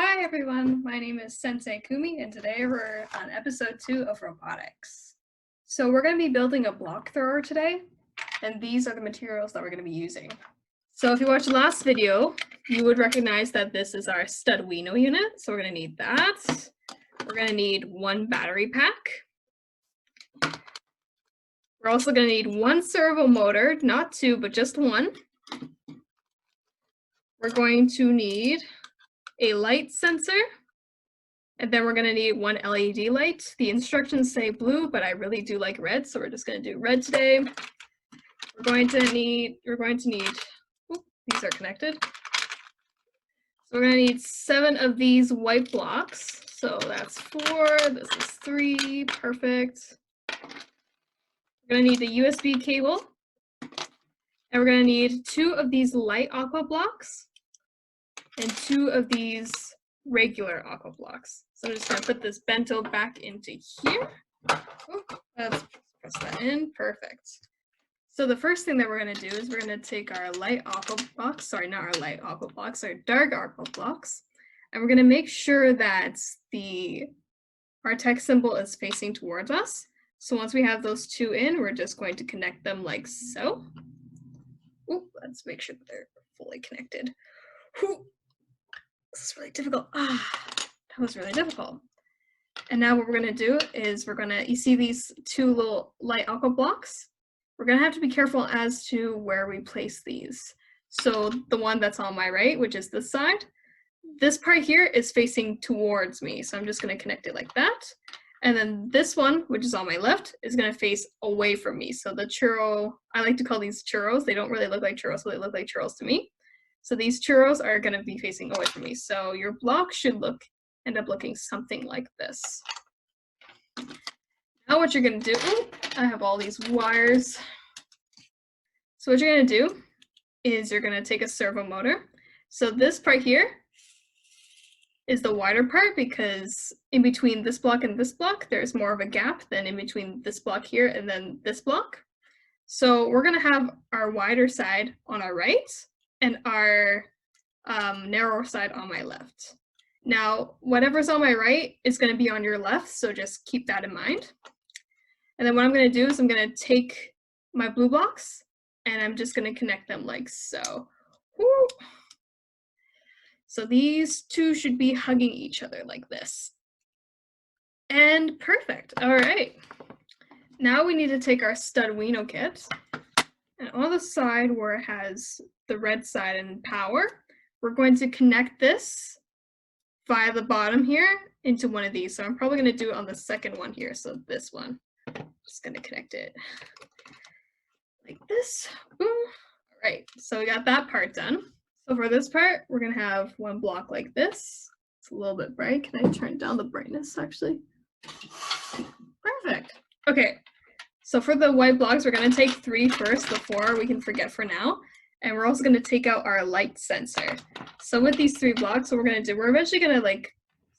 Hi everyone, my name is Sensei Kumi and today we're on episode 2 of Robotics. So we're going to be building a block thrower today, and these are the materials that we're going to be using. So if you watched the last video, you would recognize that this is our Arduino unit, so we're going to need that. We're going to need one battery pack. We're also going to need one servo motor, not two, but just one. We're going to need a light sensor, and then we're going to need one LED light. The instructions say blue, but I really do like red, so we're just going to do red today. We're going to need, these are connected. So we're going to need 7 of these white blocks. So that's 4, this is 3, perfect. We're going to need the USB cable. And we're going to need 2 of these light aqua blocks and 2 of these regular aqua blocks. So I'm just going to put this bento back into here. Oh, let's press that in. Perfect. So the first thing that we're going to do is we're going to take our light aqua blocks, sorry, not our light aqua blocks, our dark aqua blocks, and we're going to make sure that our text symbol is facing towards us. So once we have those 2 in, we're just going to connect them like so. Ooh, let's make sure that they're fully connected. Ooh, this is really difficult. That was really difficult. And now what we're going to do is you see these 2 little light aqua blocks? We're going to have to be careful as to where we place these. So the one that's on my right, which is this side, this part here is facing towards me. So I'm just going to connect it like that. And then this one, which is on my left, is going to face away from me. So the churro, I like to call these churros. They don't really look like churros, but they look like churros to me. So these churros are going to be facing away from me. So your block should end up looking something like this. Now what you're going to do, I have all these wires. So what you're going to do is you're going to take a servo motor. So this part here is the wider part because in between this block and this block, there's more of a gap than in between this block here and then this block. So we're going to have our wider side on our right and our narrower side on my left. Now, whatever's on my right is going to be on your left, so just keep that in mind. And then what I'm going to do is I'm going to take my blue blocks and I'm just going to connect them like so. Woo. So these 2 should be hugging each other like this. And perfect. All right. Now we need to take our Arduino kit, and on the side where it has the red side and power, we're going to connect this via the bottom here into one of these. So I'm probably going to do it on the second one here. So this one, I'm just going to connect it like this. Boom. All right. So we got that part done. So for this part, we're going to have one block like this. It's a little bit bright. Can I turn down the brightness actually? Perfect. Okay. So for the white blocks, we're going to take 3 first, the 4 we can forget for now. And we're also going to take out our light sensor. So with these 3 blocks, what we're going to do, we're eventually going to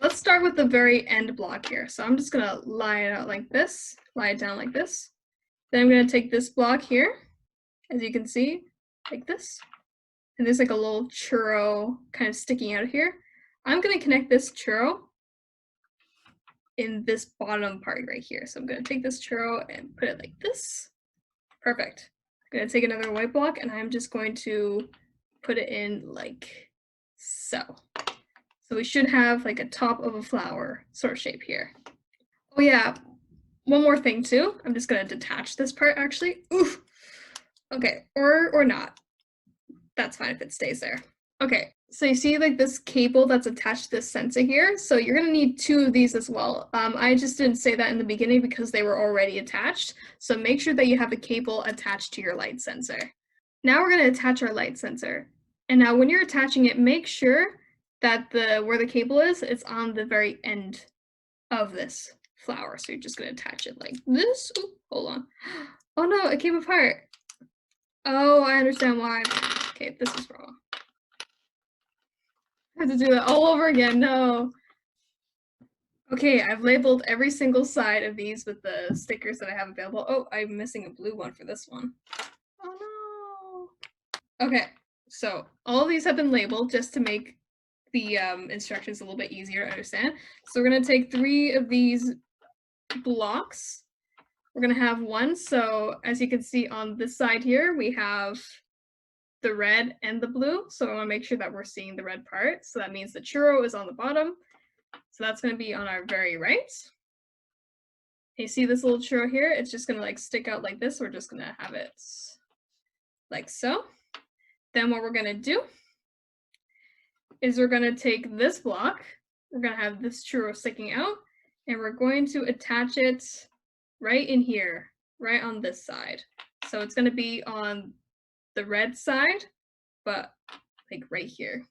let's start with the very end block here. So I'm just going to lie it out like this, lie it down like this. Then I'm going to take this block here, as you can see, like this. And there's like a little churro kind of sticking out here. I'm going to connect this churro in this bottom part right here. So I'm going to take this churro and put it like this. Perfect. I'm going to take another white block and I'm just going to put it in like so. So we should have like a top of a flower sort of shape here. Oh yeah, one more thing too. I'm just going to detach this part actually. Oof. Okay, or not. That's fine if it stays there. Okay, so you see like this cable that's attached to this sensor here. So you're going to need 2 of these as well. I just didn't say that in the beginning because they were already attached. So make sure that you have a cable attached to your light sensor. Now we're going to attach our light sensor. And now when you're attaching it, make sure that where the cable is, it's on the very end of this flower. So you're just going to attach it like this. Ooh, hold on. Oh no, it came apart. Oh, I understand why. Okay, this is wrong. I have to do it all over again. No. Okay, I've labeled every single side of these with the stickers that I have available. Oh, I'm missing a blue one for this one. Oh no. Okay, so all of these have been labeled just to make the instructions a little bit easier to understand. So we're gonna take 3 of these blocks. We're gonna have one, so as you can see on this side here, we have the red and the blue. So I wanna make sure that we're seeing the red part. So that means the churro is on the bottom. So that's gonna be on our very right. You see this little churro here? It's just gonna like stick out like this. We're just gonna have it like so. Then what we're gonna do is we're gonna take this block, we're gonna have this churro sticking out, and we're going to attach it right in here, right on this side. So it's gonna be on the red side, but like right here.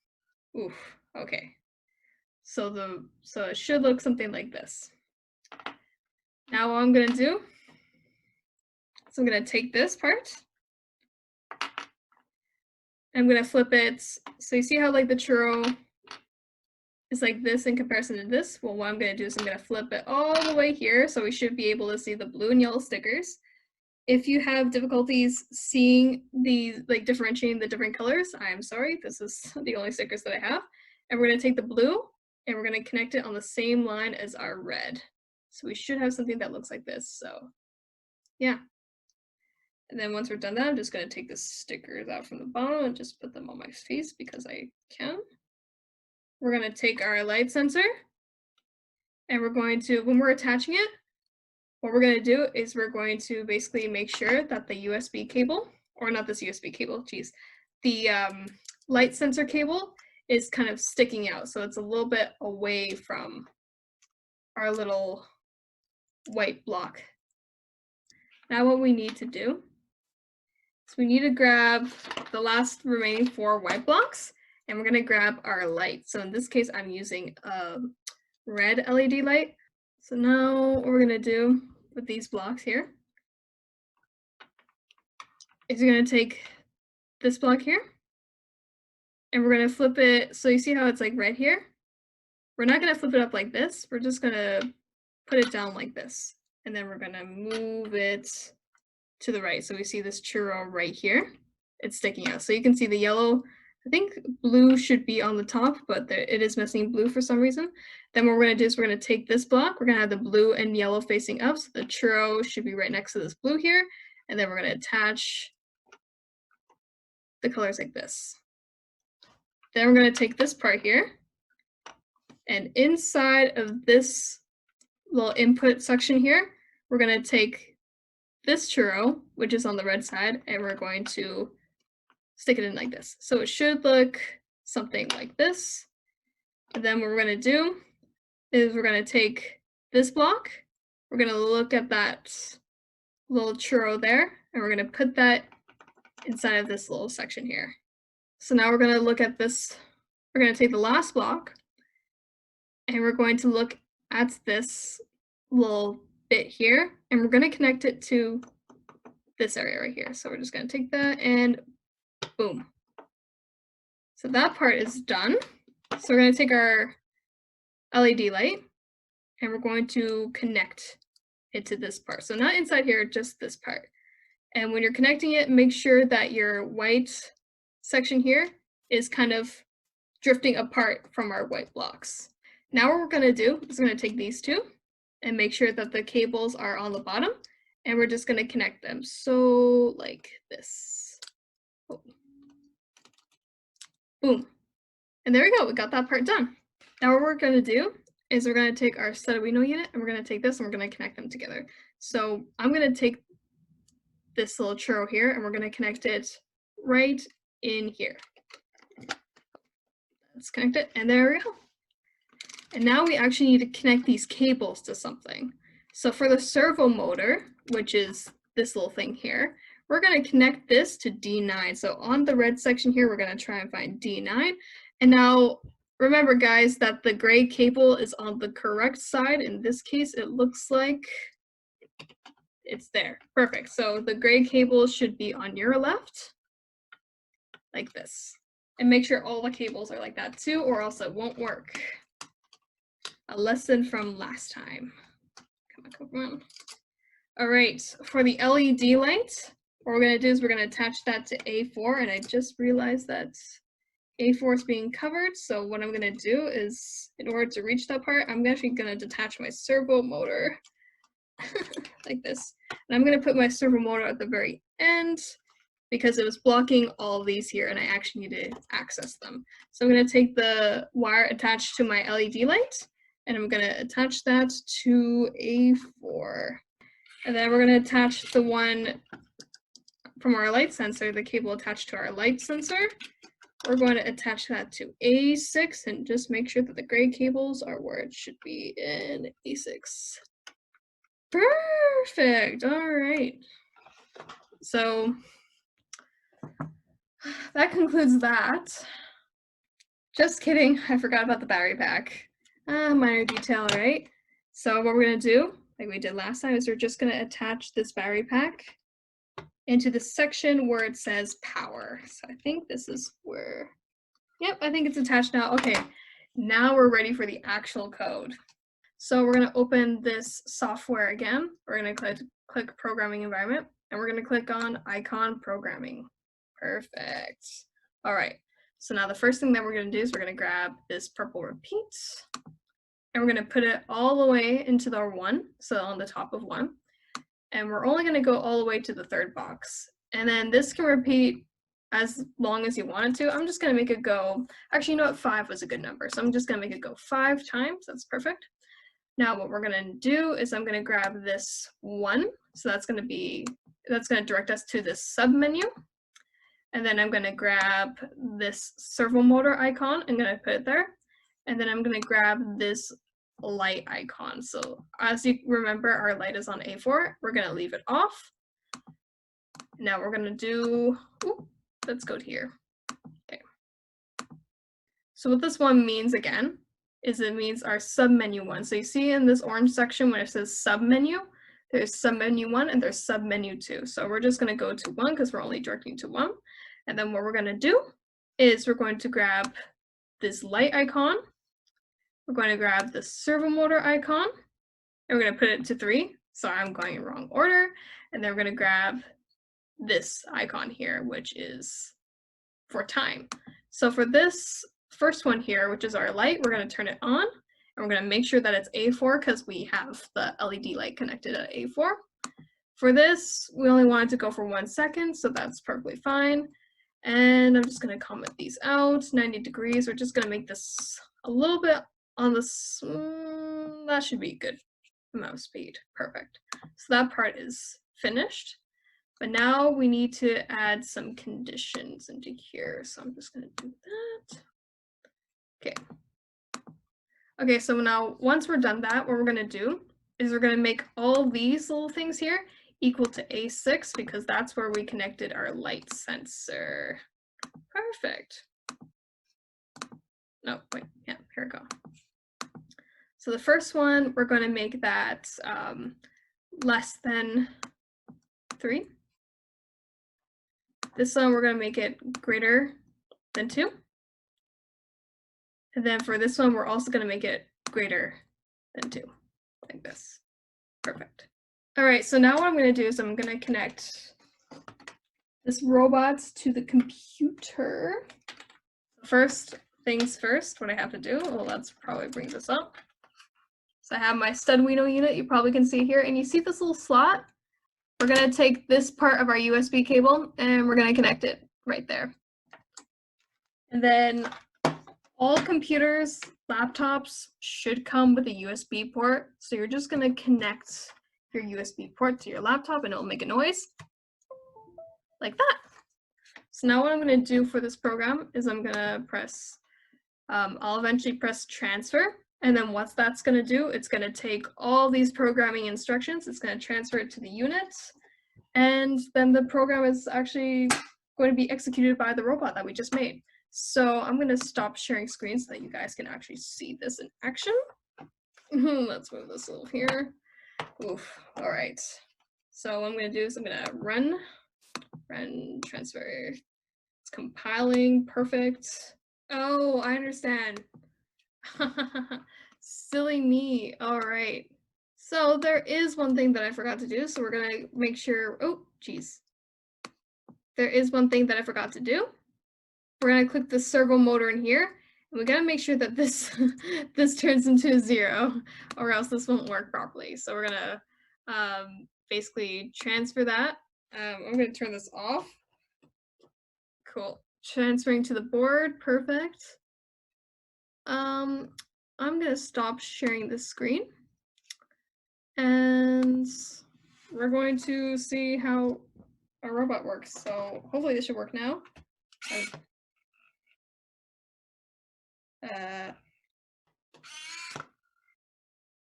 Oof, okay. So it should look something like this. Now what I'm gonna do is I'm gonna take this part, I'm gonna flip it. So you see how like the churro is like this in comparison to this? Well, what I'm gonna do is I'm gonna flip it all the way here, so we should be able to see the blue and yellow stickers. If you have difficulties seeing these, like differentiating the different colors, I'm sorry, this is the only stickers that I have. And we're gonna take the blue and we're gonna connect it on the same line as our red. So we should have something that looks like this, so yeah. And then once we're done that, I'm just gonna take the stickers out from the bottom and just put them on my face because I can. We're gonna take our light sensor and we're going to, when we're attaching it, what we're going to do is we're going to basically make sure that the USB cable, or not this USB cable, geez, the light sensor cable is kind of sticking out. So it's a little bit away from our little white block. Now what we need to do is we need to grab the last remaining 4 white blocks, and we're going to grab our light. So in this case, I'm using a red LED light. So now what we're going to do with these blocks here is you're going to take this block here and we're going to flip it. So you see how it's like right here? We're not going to flip it up like this. We're just going to put it down like this. And then we're going to move it to the right. So we see this churro right here. It's sticking out. So you can see the yellow. I think blue should be on the top, but it is missing blue for some reason. Then what we're going to do is we're going to take this block. We're going to have the blue and yellow facing up. So the churro should be right next to this blue here. And then we're going to attach the colors like this. Then we're going to take this part here. And inside of this little input section here, we're going to take this churro, which is on the red side, and we're going to stick it in like this. So it should look something like this. And then what we're going to do is we're going to take this block, we're going to look at that little churro there, and we're going to put that inside of this little section here. So now we're going to look at this, we're going to take the last block, and we're going to look at this little bit here, and we're going to connect it to this area right here. So we're just going to take that and boom. So that part is done. So we're going to take our LED light and we're going to connect it to this part. So not inside here, just this part. And when you're connecting it, make sure that your white section here is kind of drifting apart from our white blocks. Now what we're going to do is we're going to take these two and make sure that the cables are on the bottom, and we're just going to connect them. So like this. Oh. Boom. And there we go. We got that part done. Now what we're going to do is we're going to take our Arduino unit and we're going to take this and we're going to connect them together. So I'm going to take this little churro here and we're going to connect it right in here. Let's connect it, and there we go. And now we actually need to connect these cables to something. So for the servo motor, which is this little thing here, we're going to connect this to D9. So on the red section here, we're going to try and find D9. And now remember, guys, that the gray cable is on the correct side. In this case, it looks like it's there. Perfect. So the gray cable should be on your left, like this. And make sure all the cables are like that too, or else it won't work. A lesson from last time. Come on. All right, for the LED light, what we're gonna do is we're gonna attach that to A4, and I just realized that A4 is being covered, so what I'm going to do is, in order to reach that part, I'm actually going to detach my servo motor like this. And I'm going to put my servo motor at the very end because it was blocking all these here and I actually need to access them. So I'm going to take the wire attached to my LED light and I'm going to attach that to A4. And then we're going to attach the one from our light sensor, the cable attached to our light sensor. We're going to attach that to A6 and just make sure that the gray cables are where it should be in A6. Perfect. All right. So that concludes that. Just kidding. I forgot about the battery pack. Minor detail, right? So what we're going to do, like we did last time, is we're just going to attach this battery pack into the section where it says power. So I think this is where, yep, I think it's attached now. Okay, now we're ready for the actual code. So we're going to open this software again. We're going to click programming environment and we're going to click on icon programming. Perfect. All right. So now the first thing that we're going to do is we're going to grab this purple repeat and we're going to put it all the way into the 1, so on the top of 1. And we're only going to go all the way to the 3rd box. And then this can repeat as long as you want it to. I'm just going to make it go, actually, you know what, 5 was a good number. So I'm just going to make it go 5 times. That's perfect. Now what we're going to do is I'm going to grab this 1. So that's going to direct us to this sub menu. And then I'm going to grab this servo motor icon. I'm going to put it there. And then I'm going to grab this light icon. So as you remember, our light is on A4. We're going to leave it off. Now we're going to do, let's go to here. Okay. So what this one means again is it means our submenu 1. So you see in this orange section when it says submenu, there's submenu 1 and there's submenu 2. So we're just going to go to 1 because we're only directing to 1. And then what we're going to do is we're going to grab this light icon. We're going to grab the servo motor icon and we're going to put it to 3. So I'm going in wrong order. And then we're going to grab this icon here, which is for time. So for this first one here, which is our light, we're going to turn it on and we're going to make sure that it's A4 because we have the LED light connected at A4. For this, we only want it to go for 1 second, so that's perfectly fine. And I'm just going to comment these out, 90 degrees. We're just going to make this a little bit on this, that should be good amount of speed. Perfect. So that part is finished. But now we need to add some conditions into here. So I'm just going to do that. Okay. Okay, so now once we're done that, what we're going to do is we're going to make all these little things here equal to A6 because that's where we connected our light sensor. Perfect. No, wait, yeah, here we go. So the first one, we're going to make that less than 3. This one, we're going to make it greater than 2. And then for this one, we're also going to make it greater than 2, like this. Perfect. All right, so now what I'm going to do is I'm going to connect this robot to the computer. First things first, what I have to do, well, let's probably bring this up. So I have my Studwino unit, you probably can see here, and you see this little slot? We're going to take this part of our USB cable and we're going to connect it right there. And then all computers, laptops should come with a USB port. So you're just going to connect your USB port to your laptop and it'll make a noise like that. So now what I'm going to do for this program is I'm going to press, I'll eventually press transfer. And then what that's going to do, it's going to take all these programming instructions, it's going to transfer it to the unit, and then the program is actually going to be executed by the robot that we just made. So I'm going to stop sharing screen so that you guys can actually see this in action. Let's move this a little here. Oof, all right. So what I'm going to do is I'm going to run transfer. It's compiling, perfect. Oh, I understand. Silly me. All right. So there is one thing that I forgot to do. So we're going to make sure, oh, geez. There is one thing that I forgot to do. we're gonna click the servo motor in here, and we gotta make sure that this this turns into a 0, or else this won't work properly. So we're gonna basically transfer that. I'm gonna turn this off. Cool. Transferring to the board, perfect. I'm gonna stop sharing the screen, and we're going to see how our robot works. So hopefully this should work now.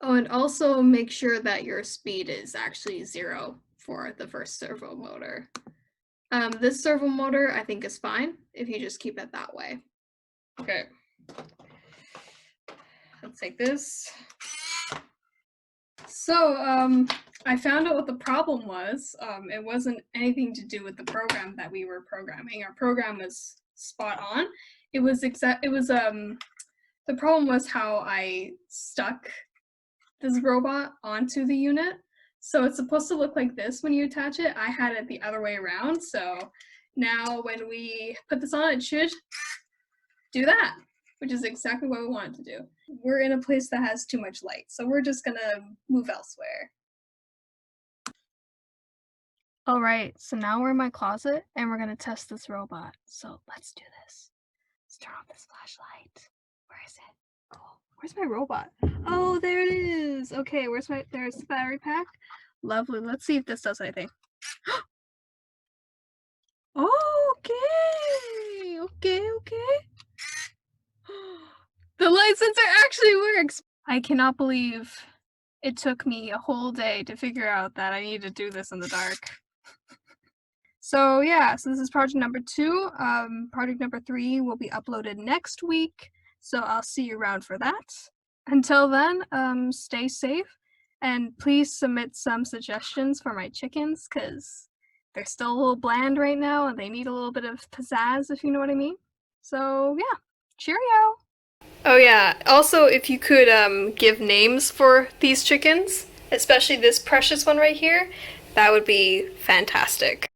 Oh, and also make sure that your speed is actually 0 for the first servo motor. This servo motor I think is fine if you just keep it that way. Okay. Let's take this. So I found out what the problem was. It wasn't anything to do with the program that we were programming. Our program was spot on. The problem was how I stuck this robot onto the unit. So it's supposed to look like this when you attach it. I had it the other way around. So now when we put this on, it should do that, which is exactly what we want it to do. We're in a place that has too much light, so we're just gonna move elsewhere. All right, so now we're in my closet and we're gonna test this robot. So let's do this. Let's turn off this flashlight. Where is it? Oh, where's my robot? Oh, there it is. Okay, there's the battery pack. Lovely. Let's see if this does anything. Okay. The light sensor actually works. I cannot believe it took me a whole day to figure out that I need to do this in the dark. So yeah, so this is project number 2. Project number 3 will be uploaded next week. So I'll see you around for that. Until then, stay safe and please submit some suggestions for my chickens because they're still a little bland right now and they need a little bit of pizzazz, if you know what I mean. So yeah, cheerio! Oh yeah, also if you could give names for these chickens, especially this precious one right here, that would be fantastic.